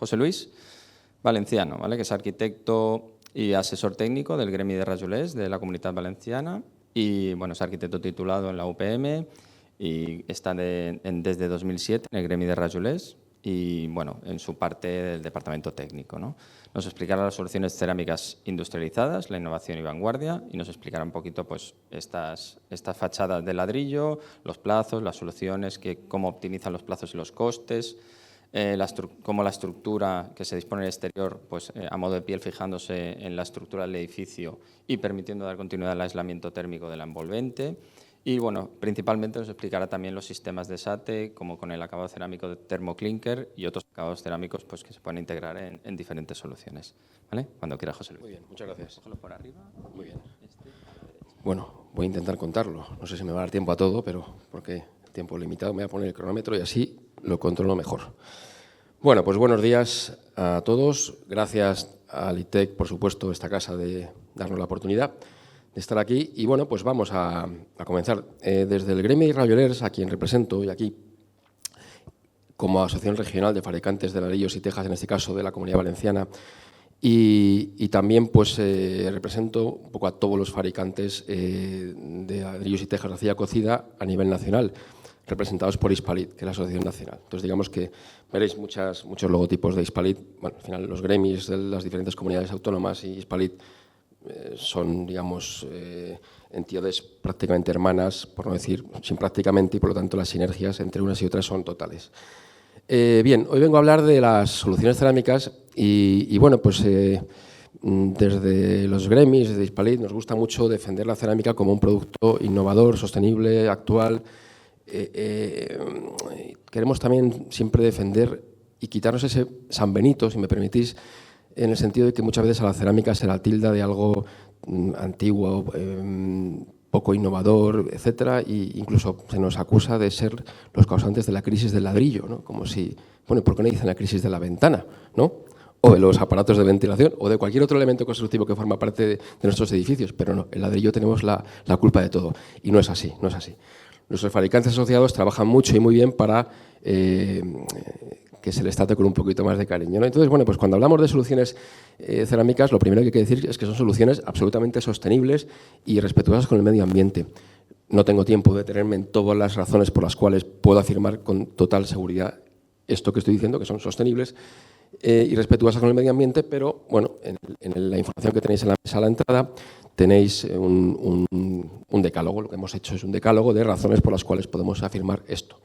José Luis Valenciano, ¿vale? Que es arquitecto y asesor técnico del Gremi de Rajolers de la Comunitat Valenciana y bueno, es arquitecto titulado en la UPM y está desde 2007 en el Gremi de Rajolers y bueno, en su parte del departamento técnico, ¿no? Nos explicará las soluciones cerámicas industrializadas, la innovación y vanguardia y nos explicará un poquito pues, estas fachadas de ladrillo, los plazos, las soluciones, cómo optimizan los plazos y los costes, cómo la estructura que se dispone en el exterior pues, a modo de piel fijándose en la estructura del edificio y permitiendo dar continuidad al aislamiento térmico de la envolvente. Y bueno, principalmente nos explicará también los sistemas de SATE, como con el acabado cerámico de termoclinker y otros acabados cerámicos pues, que se pueden integrar en diferentes soluciones. ¿Vale? Cuando quiera, José Luis. Muy bien, muchas gracias. Cógelo por arriba. Muy bien. Bueno, voy a intentar contarlo. No sé si me va a dar tiempo a todo, pero porque el tiempo es limitado, me voy a poner el cronómetro y así lo controlo mejor. Bueno, pues buenos días a todos. Gracias al ITEC, por supuesto, esta casa de darnos la oportunidad de estar aquí. Y bueno, pues vamos a comenzar. Desde el Gremi de Rajolers, a quien represento, y aquí como Asociación Regional de Fabricantes de Ladrillos y Tejas, en este caso de la Comunidad Valenciana, y también pues represento un poco a todos los fabricantes de ladrillos y tejas de arcilla cocida a nivel nacional, representados por Hispalit, que es la Asociación Nacional. Entonces, digamos que veréis muchos logotipos de Hispalit. Bueno, al final, los gremis de las diferentes comunidades autónomas y Hispalit son, digamos, entidades prácticamente hermanas, por no decir sin prácticamente, y por lo tanto las sinergias entre unas y otras son totales. Bien, hoy vengo a hablar de las soluciones cerámicas y bueno, pues desde los gremis, desde Hispalit, nos gusta mucho defender la cerámica como un producto innovador, sostenible, actual. Queremos también siempre defender y quitarnos ese San Benito, si me permitís, en el sentido de que muchas veces a la cerámica se la tilda de algo antiguo, poco innovador, etcétera, e incluso se nos acusa de ser los causantes de la crisis del ladrillo, ¿no? Como si, bueno, ¿por qué no dicen la crisis de la ventana, ¿no? O de los aparatos de ventilación, o de cualquier otro elemento constructivo que forma parte de nuestros edificios, pero no, el ladrillo tenemos la culpa de todo, y no es así, no es así. Nuestros fabricantes asociados trabajan mucho y muy bien para que se les trate con un poquito más de cariño, ¿no? Entonces, bueno, pues cuando hablamos de soluciones cerámicas, lo primero que hay que decir es que son soluciones absolutamente sostenibles y respetuosas con el medio ambiente. No tengo tiempo de detenerme en todas las razones por las cuales puedo afirmar con total seguridad esto que estoy diciendo, que son sostenibles y respetuosas con el medio ambiente, pero, bueno, en la información que tenéis en la mesa a la entrada tenéis un decálogo. Lo que hemos hecho es un decálogo de razones por las cuales podemos afirmar esto.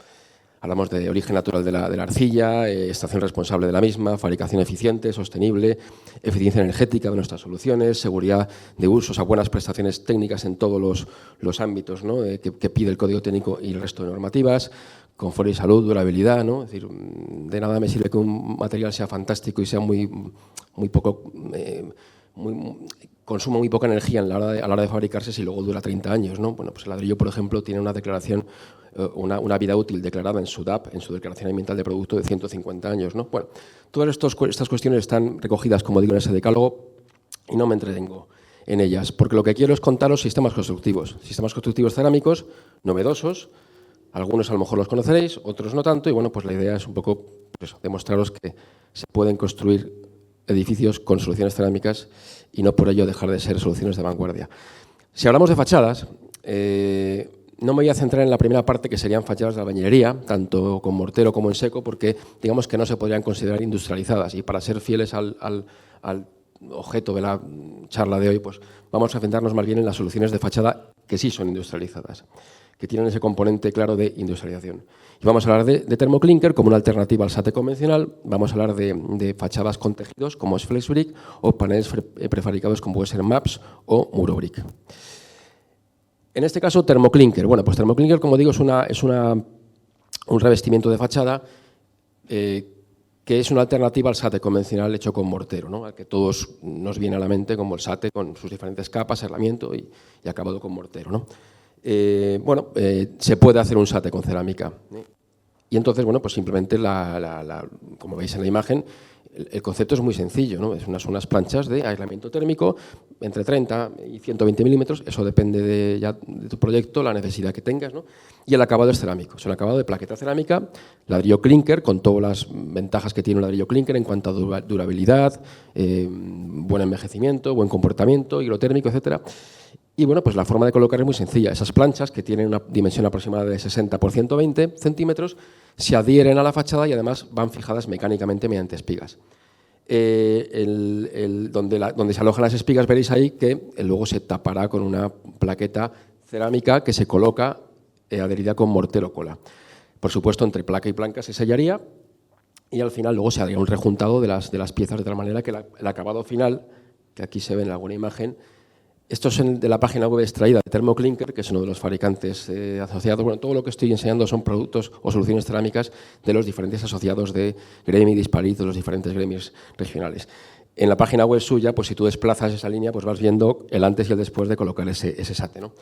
Hablamos de origen natural de la arcilla, extracción responsable de la misma, fabricación eficiente, sostenible, eficiencia energética de nuestras soluciones, seguridad de uso, o sea, buenas prestaciones técnicas en todos los ámbitos, ¿no? que pide el Código Técnico y el resto de normativas, confort y salud, durabilidad, ¿no? Es decir, de nada me sirve que un material sea fantástico y sea muy poco... consuma muy poca energía a la hora de fabricarse si luego dura 30 años, ¿no? Bueno, pues el ladrillo, por ejemplo, tiene una declaración, una vida útil declarada en su DAP, en su Declaración Ambiental de Producto, de 150 años, ¿no? Bueno, todas estas cuestiones están recogidas, como digo, en ese decálogo y no me entretengo en ellas, porque lo que quiero es contaros sistemas constructivos cerámicos, novedosos. Algunos a lo mejor los conoceréis, otros no tanto, y bueno, pues la idea es un poco pues, demostraros que se pueden construir edificios con soluciones cerámicas y no por ello dejar de ser soluciones de vanguardia. Si hablamos de fachadas, no me voy a centrar en la primera parte, que serían fachadas de albañilería, tanto con mortero como en seco, porque digamos que no se podrían considerar industrializadas, y para ser fieles al objeto de la charla de hoy, pues vamos a centrarnos más bien en las soluciones de fachada que sí son industrializadas, que tienen ese componente claro de industrialización. Y vamos a hablar de termoclinker como una alternativa al SATE convencional, vamos a hablar de fachadas con tejidos como es Flexbrick o paneles prefabricados como puede ser MAPS o Murobrick. En este caso, termoclinker. Bueno, pues termoclinker, como digo, es un revestimiento de fachada que es una alternativa al SATE convencional hecho con mortero, ¿no? Al que todos nos viene a la mente como el SATE con sus diferentes capas, aislamiento y acabado con mortero, ¿no? Se puede hacer un SATE con cerámica. Y entonces, bueno, pues simplemente, como veis en la imagen, el concepto es muy sencillo, ¿no? Es unas planchas de aislamiento térmico entre 30 y 120 milímetros, eso depende de tu proyecto, la necesidad que tengas, ¿no? Y el acabado es cerámico, es un acabado de plaqueta cerámica, ladrillo clinker, con todas las ventajas que tiene un ladrillo clinker en cuanto a durabilidad, buen envejecimiento, buen comportamiento, higrotérmico, etcétera. Y bueno, pues la forma de colocar es muy sencilla. Esas planchas, que tienen una dimensión aproximada de 60 por 120 centímetros, se adhieren a la fachada y además van fijadas mecánicamente mediante espigas. Donde se alojan las espigas veréis ahí que luego se tapará con una plaqueta cerámica que se coloca adherida con mortero cola. Por supuesto, entre placa y placa se sellaría y al final luego se haría un rejuntado de las piezas de tal manera que el acabado final, que aquí se ve en alguna imagen, esto es de la página web extraída de Thermoclinker, que es uno de los fabricantes asociados. Bueno, todo lo que estoy enseñando son productos o soluciones cerámicas de los diferentes asociados de Gremi, Dispalit, de los diferentes gremios regionales. En la página web suya, pues si tú desplazas esa línea, pues vas viendo el antes y el después de colocar ese SATE, ¿no?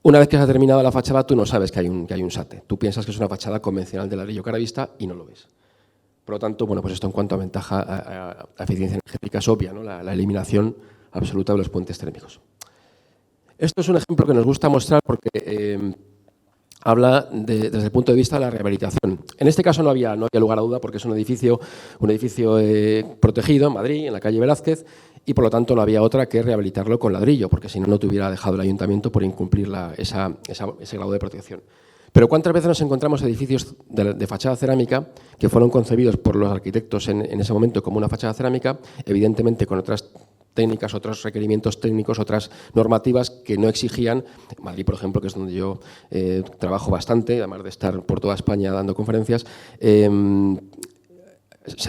Una vez que se ha terminado la fachada, tú no sabes que hay un SATE. Tú piensas que es una fachada convencional de ladrillo cara vista y no lo ves. Por lo tanto, bueno, pues esto en cuanto a ventaja a eficiencia energética es obvia, ¿no? La eliminación absoluta de los puentes térmicos. Esto es un ejemplo que nos gusta mostrar porque habla desde el punto de vista de la rehabilitación. En este caso no había lugar a duda porque es un edificio protegido en Madrid, en la calle Velázquez, y por lo tanto no había otra que rehabilitarlo con ladrillo, porque si no, no te hubiera dejado el ayuntamiento por incumplir ese grado de protección. Pero ¿cuántas veces nos encontramos edificios de fachada cerámica que fueron concebidos por los arquitectos en ese momento como una fachada cerámica, evidentemente con otras técnicas, otros requerimientos técnicos, otras normativas que no exigían? Madrid, por ejemplo, que es donde yo trabajo bastante, además de estar por toda España dando conferencias, se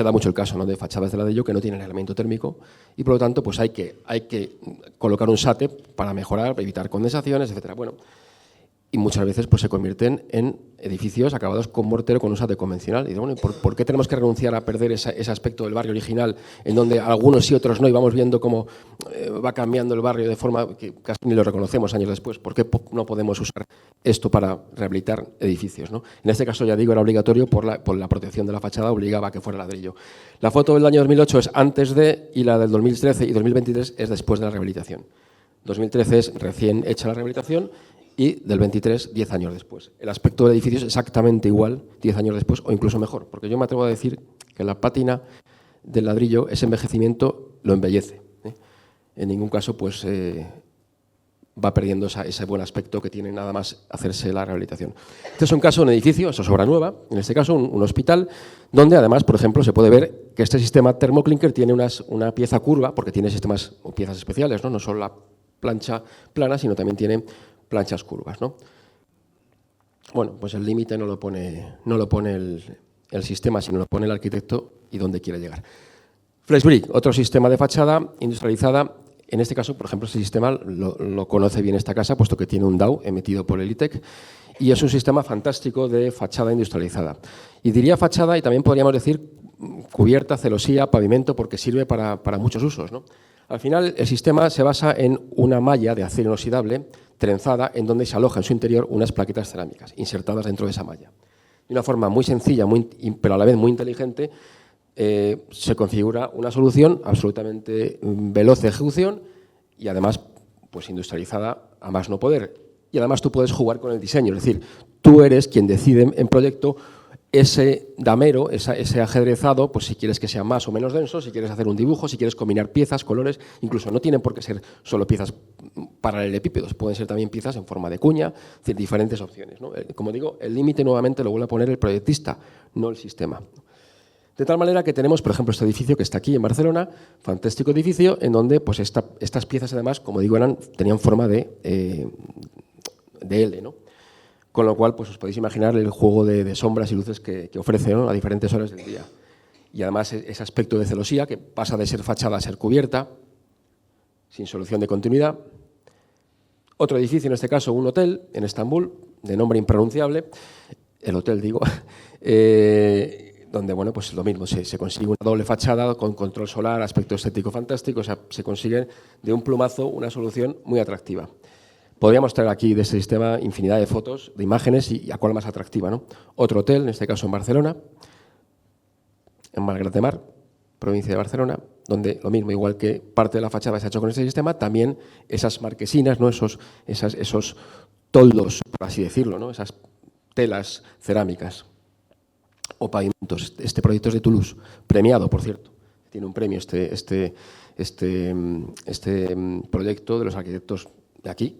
da mucho el caso, ¿no?, de fachadas de ladrillo que no tienen aislamiento térmico y, por lo tanto, pues hay que colocar un SATE para mejorar, para evitar condensaciones, etcétera. Bueno, y muchas veces pues, se convierten en edificios acabados con mortero con un SATE convencional. Y bueno, ¿por qué tenemos que renunciar a perder ese aspecto del barrio original, en donde algunos y otros no, y vamos viendo cómo va cambiando el barrio de forma que casi ni lo reconocemos años después? ¿Por qué no podemos usar esto para rehabilitar edificios, ¿no? En este caso, ya digo, era obligatorio por la protección de la fachada, obligaba a que fuera ladrillo. La foto del año 2008 es antes de, y la del 2013 y 2023 es después de la rehabilitación. 2013 es recién hecha la rehabilitación, y del 23, 10 años después. El aspecto del edificio es exactamente igual 10 años después o incluso mejor, porque yo me atrevo a decir que la pátina del ladrillo, ese envejecimiento lo embellece, ¿eh? En ningún caso pues, va perdiendo ese buen aspecto que tiene nada más hacerse la rehabilitación. Este es un caso de un edificio, eso es obra nueva, en este caso un hospital, donde además, por ejemplo, se puede ver que este sistema Thermoclinker tiene una pieza curva, porque tiene sistemas o piezas especiales, ¿no? No solo la plancha plana, sino también tiene planchas curvas, ¿no? Bueno, pues el límite no lo pone el sistema, sino lo pone el arquitecto y dónde quiere llegar. FlexBrick, otro sistema de fachada industrializada. En este caso, por ejemplo, este sistema lo conoce bien esta casa, puesto que tiene un DAO emitido por el ITEC, y es un sistema fantástico de fachada industrializada. Y diría fachada, y también podríamos decir cubierta, celosía, pavimento, porque sirve para muchos usos, ¿no? Al final, el sistema se basa en una malla de acero inoxidable trenzada, en donde se aloja en su interior unas plaquetas cerámicas insertadas dentro de esa malla. De una forma muy sencilla, pero a la vez muy inteligente, se configura una solución absolutamente veloz de ejecución y además pues, industrializada a más no poder. Y además tú puedes jugar con el diseño, es decir, tú eres quien decide en proyecto ese damero, ese ajedrezado, pues si quieres que sea más o menos denso, si quieres hacer un dibujo, si quieres combinar piezas, colores, incluso no tienen por qué ser solo piezas paralelepípedos, pueden ser también piezas en forma de cuña, es decir, diferentes opciones, ¿no? Como digo, el límite nuevamente lo vuelve a poner el proyectista, no el sistema. De tal manera que tenemos, por ejemplo, este edificio que está aquí en Barcelona, fantástico edificio, en donde pues, estas piezas además, como digo, tenían forma de L, ¿no? Con lo cual, pues os podéis imaginar el juego de sombras y luces que ofrece, ¿no?, a diferentes horas del día. Y además ese aspecto de celosía que pasa de ser fachada a ser cubierta, sin solución de continuidad. Otro edificio, en este caso un hotel en Estambul, de nombre impronunciable, el hotel digo, donde bueno, pues lo mismo, se consigue una doble fachada con control solar, aspecto estético fantástico, o sea, se consigue de un plumazo una solución muy atractiva. Podría mostrar aquí de este sistema infinidad de fotos, de imágenes y a cuál más atractiva, ¿no? Otro hotel, en este caso en Barcelona, en Malgrat de Mar, provincia de Barcelona, donde lo mismo, igual que parte de la fachada se ha hecho con este sistema, también esas marquesinas, ¿no? esos toldos, por así decirlo, ¿no? Esas telas cerámicas o pavimentos. Este proyecto es de Toulouse, premiado, por cierto. Tiene un premio este proyecto de los arquitectos de aquí.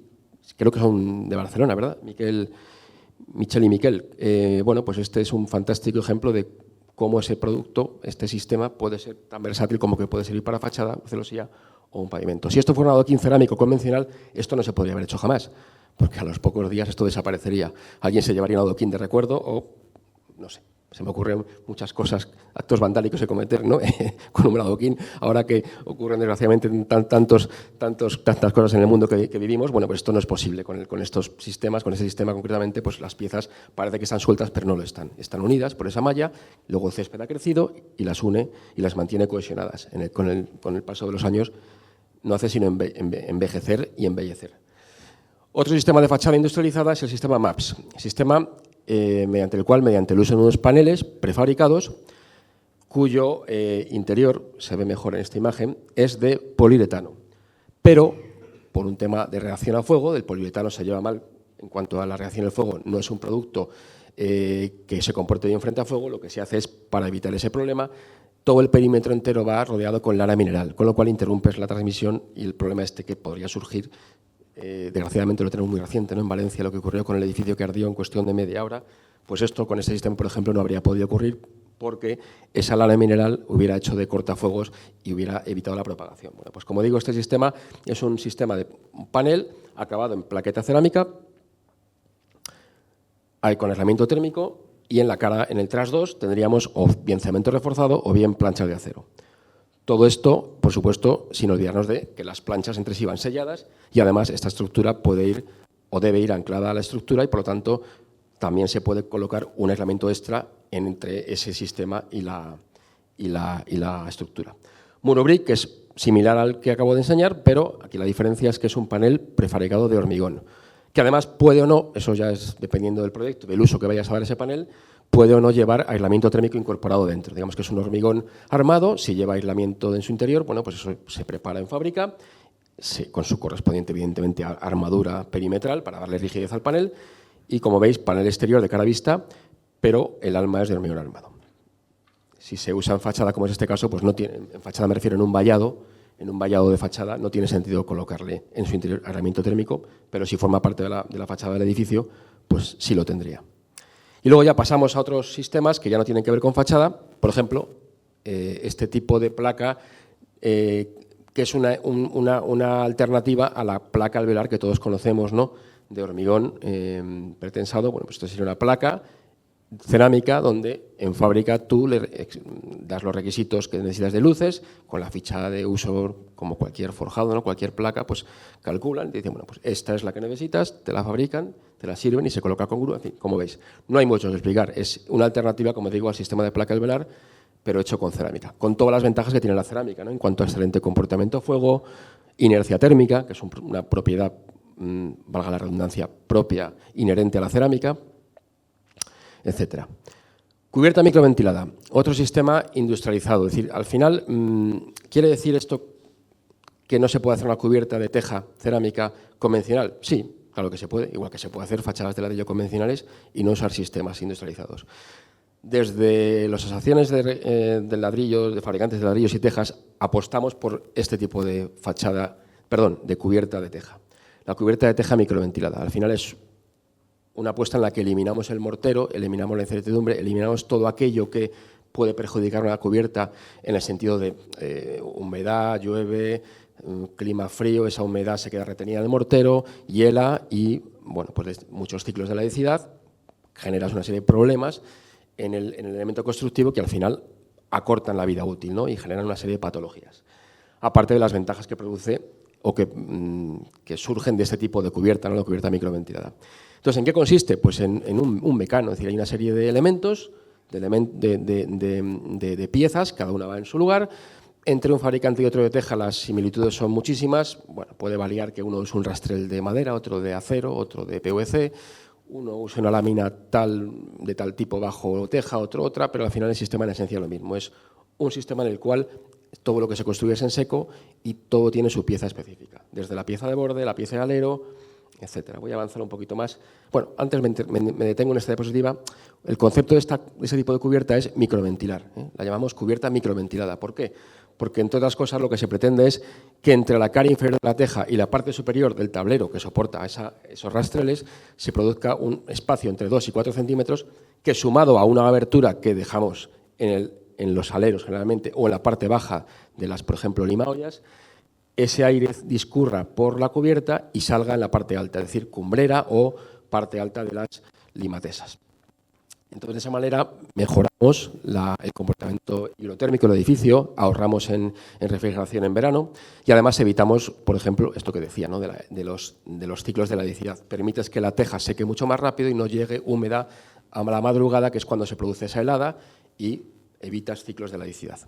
Creo que son de Barcelona, ¿verdad? Michel y Miquel. Bueno, pues este es un fantástico ejemplo de cómo ese producto, este sistema, puede ser tan versátil como que puede servir para fachada, celosía o un pavimento. Si esto fuera un adoquín cerámico convencional, esto no se podría haber hecho jamás, porque a los pocos días esto desaparecería. Alguien se llevaría un adoquín de recuerdo o, no sé, se me ocurren muchas cosas, actos vandálicos de cometer, ¿no? con un adoquín. Ahora que ocurren desgraciadamente tantas cosas en el mundo que vivimos, bueno, pues esto no es posible con estos sistemas, con ese sistema concretamente, pues las piezas parece que están sueltas, pero no lo están. Están unidas por esa malla, luego el césped ha crecido y las une y las mantiene cohesionadas. Con el paso de los años no hace sino envejecer y embellecer. Otro sistema de fachada industrializada es el sistema MAPS, sistema mediante el cual, mediante el uso de unos paneles prefabricados, cuyo interior, se ve mejor en esta imagen, es de poliuretano. Pero, por un tema de reacción a fuego, el poliuretano se lleva mal en cuanto a la reacción al fuego, no es un producto que se comporte bien frente a fuego, lo que se hace es, para evitar ese problema, todo el perímetro entero va rodeado con lana mineral, con lo cual interrumpes la transmisión y el problema que podría surgir. Desgraciadamente lo tenemos muy reciente, ¿no? En Valencia, lo que ocurrió con el edificio que ardió en cuestión de media hora, pues esto con ese sistema, por ejemplo, no habría podido ocurrir porque esa lana mineral hubiera hecho de cortafuegos y hubiera evitado la propagación. Bueno, pues como digo, este sistema es un sistema de un panel acabado en plaqueta cerámica, hay con aislamiento térmico y en la cara, en el trasdos, tendríamos o bien cemento reforzado o bien planchas de acero. Todo esto, por supuesto, sin olvidarnos de que las planchas entre sí van selladas y además esta estructura puede ir o debe ir anclada a la estructura y por lo tanto también se puede colocar un aislamiento extra entre ese sistema y la estructura. Murobrick, que es similar al que acabo de enseñar, pero aquí la diferencia es que es un panel prefabricado de hormigón, que además puede o no, eso ya es dependiendo del proyecto, del uso que vayas a dar ese panel, puede o no llevar aislamiento térmico incorporado dentro. Digamos que es un hormigón armado, si lleva aislamiento en su interior, bueno, pues eso se prepara en fábrica, con su correspondiente, evidentemente, armadura perimetral para darle rigidez al panel y, como veis, panel exterior de cara a vista, pero el alma es de hormigón armado. Si se usa en fachada, como es este caso, pues no tiene, en fachada me refiero en un vallado de fachada no tiene sentido colocarle en su interior aislamiento térmico, pero si forma parte de la fachada del edificio, pues sí lo tendría. Y luego ya pasamos a otros sistemas que ya no tienen que ver con fachada, por ejemplo, este tipo de placa que es una alternativa a la placa alveolar que todos conocemos, ¿no? De hormigón pretensado. Bueno, pues esto sería una placa cerámica donde en fábrica tú le das los requisitos que necesitas de luces, con la ficha de uso como cualquier forjado, ¿no? Cualquier placa, pues calculan y te dicen, bueno, pues esta es la que necesitas, te la fabrican, te la sirven y se coloca con grúa, en fin, como veis. No hay mucho que explicar, es una alternativa, como digo, al sistema de placa alveolar, pero hecho con cerámica, con todas las ventajas que tiene la cerámica, ¿no? En cuanto a excelente comportamiento a fuego, inercia térmica, que es una propiedad, valga la redundancia, propia, inherente a la cerámica, etcétera. Cubierta microventilada, otro sistema industrializado. Es decir, al final, ¿quiere decir esto que no se puede hacer una cubierta de teja cerámica convencional? Sí, claro que se puede, igual que se puede hacer fachadas de ladrillo convencionales y no usar sistemas industrializados. Desde las asociaciones de ladrillos, de fabricantes de ladrillos y tejas, apostamos por este tipo de de cubierta de teja. La cubierta de teja microventilada. Al final es una apuesta en la que eliminamos el mortero, eliminamos la incertidumbre, eliminamos todo aquello que puede perjudicar una cubierta en el sentido de humedad, llueve, clima frío, esa humedad se queda retenida en el mortero, hiela y, bueno, pues muchos ciclos de laicidad, generas una serie de problemas en el elemento constructivo que al final acortan la vida útil, ¿no? Y generan una serie de patologías. Aparte de las ventajas que produce o que surgen de este tipo de cubierta, ¿no? La cubierta microventilada. Entonces, ¿en qué consiste? Pues en un mecano, es decir, hay una serie de elementos, de piezas, cada una va en su lugar. Entre un fabricante y otro de teja las similitudes son muchísimas. Bueno, puede variar que uno es un rastrel de madera, otro de acero, otro de PVC, uno usa una lámina de tal tipo bajo teja, otro otra, pero al final el sistema en esencia es lo mismo. Es un sistema en el cual todo lo que se construye es en seco y todo tiene su pieza específica, desde la pieza de borde, la pieza de alero, etcétera. Voy a avanzar un poquito más. Bueno, antes me detengo en esta diapositiva. El concepto de ese tipo de cubierta es microventilar, ¿eh? La llamamos cubierta microventilada. ¿Por qué? Porque, entre otras cosas, lo que se pretende es que entre la cara inferior de la teja y la parte superior del tablero que soporta esos rastreles se produzca un espacio entre 2 y 4 centímetros que, sumado a una abertura que dejamos en los aleros generalmente o en la parte baja de las, por ejemplo, limaollas, ese aire discurra por la cubierta y salga en la parte alta, es decir, cumbrera o parte alta de las limatesas. Entonces, de esa manera, mejoramos el comportamiento hidrotérmico del edificio, ahorramos en refrigeración en verano y además evitamos, por ejemplo, esto que decía, ¿no? de los ciclos de la helicidad. Permites que la teja seque mucho más rápido y no llegue húmeda a la madrugada, que es cuando se produce esa helada, y evitas ciclos de la helicidad.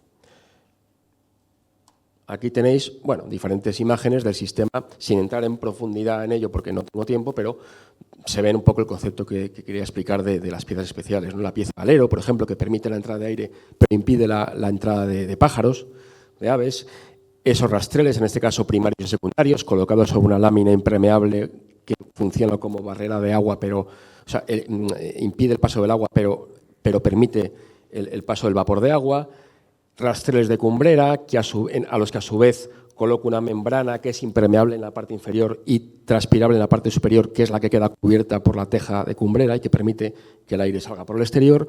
Aquí tenéis, bueno, diferentes imágenes del sistema, sin entrar en profundidad en ello porque no tengo tiempo, pero se ven un poco el concepto que quería explicar de las piezas especiales, ¿no? La pieza alero, por ejemplo, que permite la entrada de aire, pero impide la entrada de pájaros, de aves. Esos rastreles, en este caso primarios y secundarios, colocados sobre una lámina impermeable que funciona como barrera de agua, pero, o sea, impide el paso del agua, pero permite el paso del vapor de agua. Rastreles de cumbrera, a los que a su vez coloco una membrana que es impermeable en la parte inferior y transpirable en la parte superior, que es la que queda cubierta por la teja de cumbrera y que permite que el aire salga por el exterior,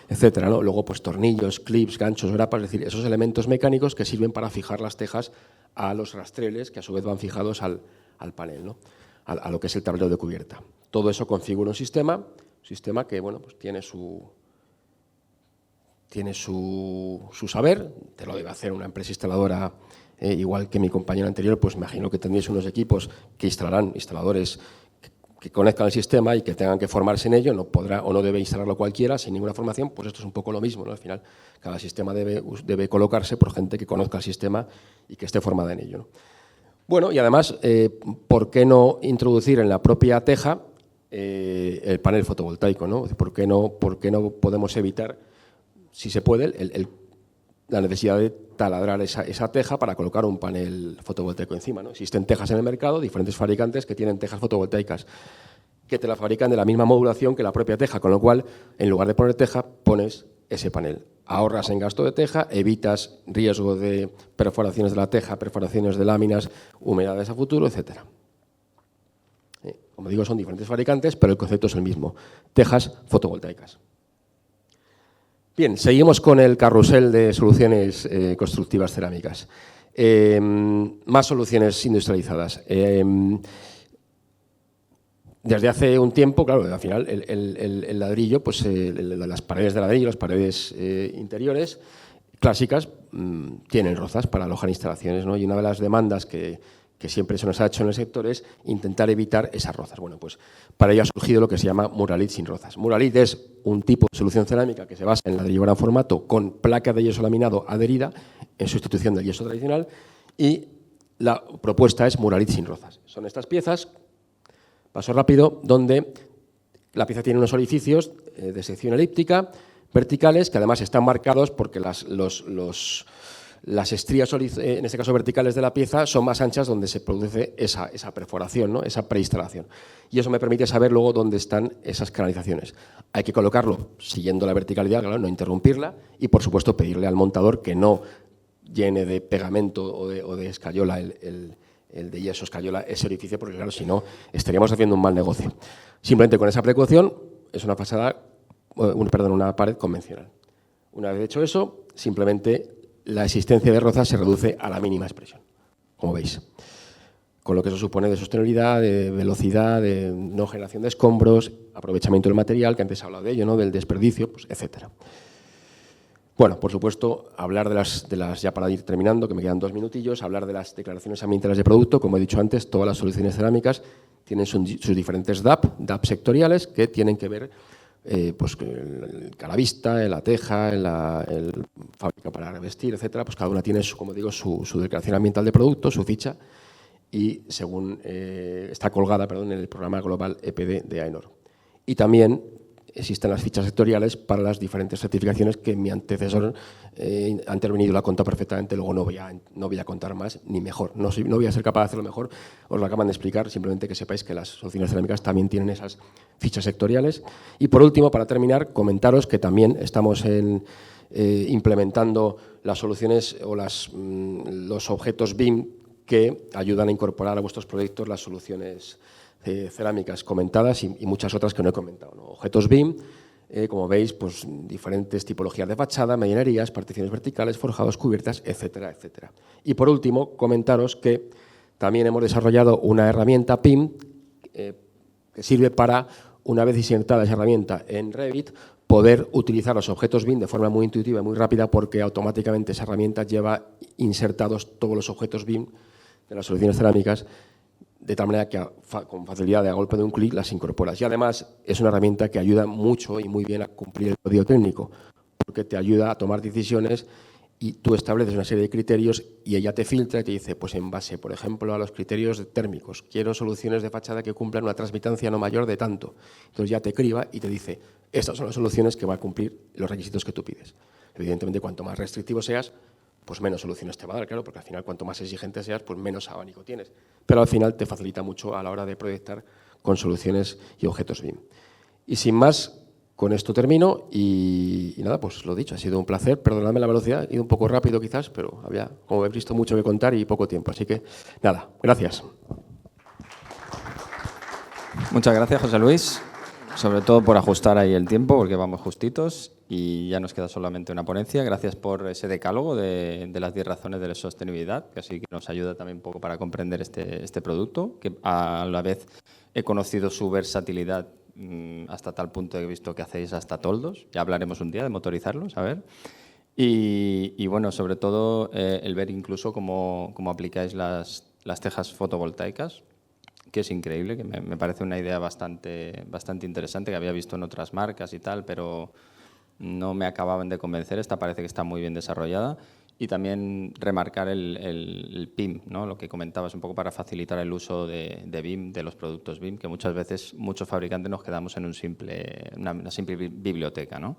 etcétera, ¿no? Luego, pues tornillos, clips, ganchos, grapas, es decir, esos elementos mecánicos que sirven para fijar las tejas a los rastreles, que a su vez van fijados al panel, ¿no? A lo que es el tablero de cubierta. Todo eso configura un sistema que, bueno, pues tiene su saber, te lo debe hacer una empresa instaladora, igual que mi compañero anterior, pues imagino que tendréis unos equipos que instalarán instaladores que conozcan el sistema y que tengan que formarse en ello, no podrá o no debe instalarlo cualquiera sin ninguna formación, pues esto es un poco lo mismo, ¿no? Al final, cada sistema debe colocarse por gente que conozca el sistema y que esté formada en ello, ¿no? Bueno, y además, ¿por qué no introducir en la propia teja el panel fotovoltaico, ¿no? ¿Por qué no podemos evitar, si se puede, la necesidad de taladrar esa teja para colocar un panel fotovoltaico encima, ¿no? Existen tejas en el mercado, diferentes fabricantes que tienen tejas fotovoltaicas que te la fabrican de la misma modulación que la propia teja, con lo cual, en lugar de poner teja, pones ese panel. Ahorras en gasto de teja, evitas riesgo de perforaciones de la teja, perforaciones de láminas, humedades a futuro, etcétera. Como digo, son diferentes fabricantes, pero el concepto es el mismo. Tejas fotovoltaicas. Bien, seguimos con el carrusel de soluciones constructivas cerámicas. Más soluciones industrializadas. Desde hace un tiempo, claro, al final el ladrillo, pues las paredes de ladrillo, las paredes interiores clásicas tienen rozas para alojar instalaciones, ¿no? Y una de las demandas que siempre se nos ha hecho en el sector es intentar evitar esas rozas. Bueno, pues para ello ha surgido lo que se llama Muralit sin rozas. Muralit es un tipo de solución cerámica que se basa en ladrillo gran formato con placa de yeso laminado adherida en sustitución del yeso tradicional y la propuesta es Muralit sin rozas. Son estas piezas, paso rápido, donde la pieza tiene unos orificios de sección elíptica verticales que además están marcados porque las estrías, en este caso verticales de la pieza, son más anchas donde se produce esa perforación, ¿no? Esa preinstalación. Y eso me permite saber luego dónde están esas canalizaciones. Hay que colocarlo siguiendo la verticalidad, claro, no interrumpirla y, por supuesto, pedirle al montador que no llene de pegamento o de escayola el de yeso escayola ese orificio, porque, claro, si no, estaríamos haciendo un mal negocio. Simplemente con esa precaución es una pared convencional. Una vez hecho eso, simplemente la existencia de rozas se reduce a la mínima expresión, como veis. Con lo que eso supone de sostenibilidad, de velocidad, de no generación de escombros, aprovechamiento del material, que antes he hablado de ello, ¿no? Del desperdicio, pues, etcétera. Bueno, por supuesto, hablar de las, ya para ir terminando, que me quedan 2 minutillos, hablar de las declaraciones ambientales de producto. Como he dicho antes, todas las soluciones cerámicas tienen sus diferentes DAP sectoriales que tienen que ver pues el calavista, la teja, la fábrica para revestir, etcétera. Pues cada una tiene, como digo, su declaración ambiental de producto, su ficha, y según está colgada, en el programa global EPD de AENOR. Y también existen las fichas sectoriales para las diferentes certificaciones que mi antecesor ha intervenido, lo ha contado perfectamente, luego no voy a contar más ni mejor. No voy a ser capaz de hacerlo mejor, os lo acaban de explicar, simplemente que sepáis que las soluciones cerámicas también tienen esas fichas sectoriales. Y por último, para terminar, comentaros que también estamos implementando las soluciones o los objetos BIM que ayudan a incorporar a vuestros proyectos las soluciones cerámicas comentadas y muchas otras que no he comentado, ¿no? Objetos BIM, como veis, pues diferentes tipologías de fachada, medianerías, particiones verticales, forjados, cubiertas, etcétera, etcétera. Y por último, comentaros que también hemos desarrollado una herramienta PIM que sirve para, una vez insertada esa herramienta en Revit, poder utilizar los objetos BIM de forma muy intuitiva y muy rápida, porque automáticamente esa herramienta lleva insertados todos los objetos BIM de las soluciones cerámicas, de tal manera que con facilidad, a golpe de un clic, las incorporas. Y además es una herramienta que ayuda mucho y muy bien a cumplir el código técnico, porque te ayuda a tomar decisiones y tú estableces una serie de criterios y ella te filtra y te dice, pues en base, por ejemplo, a los criterios térmicos, quiero soluciones de fachada que cumplan una transmitancia no mayor de tanto. Entonces ya te criba y te dice, estas son las soluciones que van a cumplir los requisitos que tú pides. Evidentemente, cuanto más restrictivo seas, pues menos soluciones te va a dar, claro, porque al final cuanto más exigente seas, pues menos abanico tienes. Pero al final te facilita mucho a la hora de proyectar con soluciones y objetos BIM. Y sin más, con esto termino y nada, pues lo dicho, ha sido un placer. Perdonadme la velocidad, he ido un poco rápido quizás, pero había, como habéis visto, mucho que contar y poco tiempo. Así que nada, gracias. Muchas gracias, José Luis, sobre todo por ajustar ahí el tiempo, porque vamos justitos y ya nos queda solamente una ponencia. Gracias por ese decálogo de las 10 razones de la sostenibilidad, que así que nos ayuda también un poco para comprender este producto, que a la vez he conocido su versatilidad hasta tal punto que he visto que hacéis hasta toldos. Ya hablaremos un día de motorizarlos, a ver. Y bueno, sobre todo el ver incluso cómo aplicáis las tejas fotovoltaicas, que es increíble, que me parece una idea bastante interesante, que había visto en otras marcas y tal, pero no me acababan de convencer. Esta parece que está muy bien desarrollada. Y también remarcar el PIM, ¿no? Lo que comentabas un poco para facilitar el uso de BIM, de los productos BIM, que muchas veces muchos fabricantes nos quedamos en una simple biblioteca, ¿no?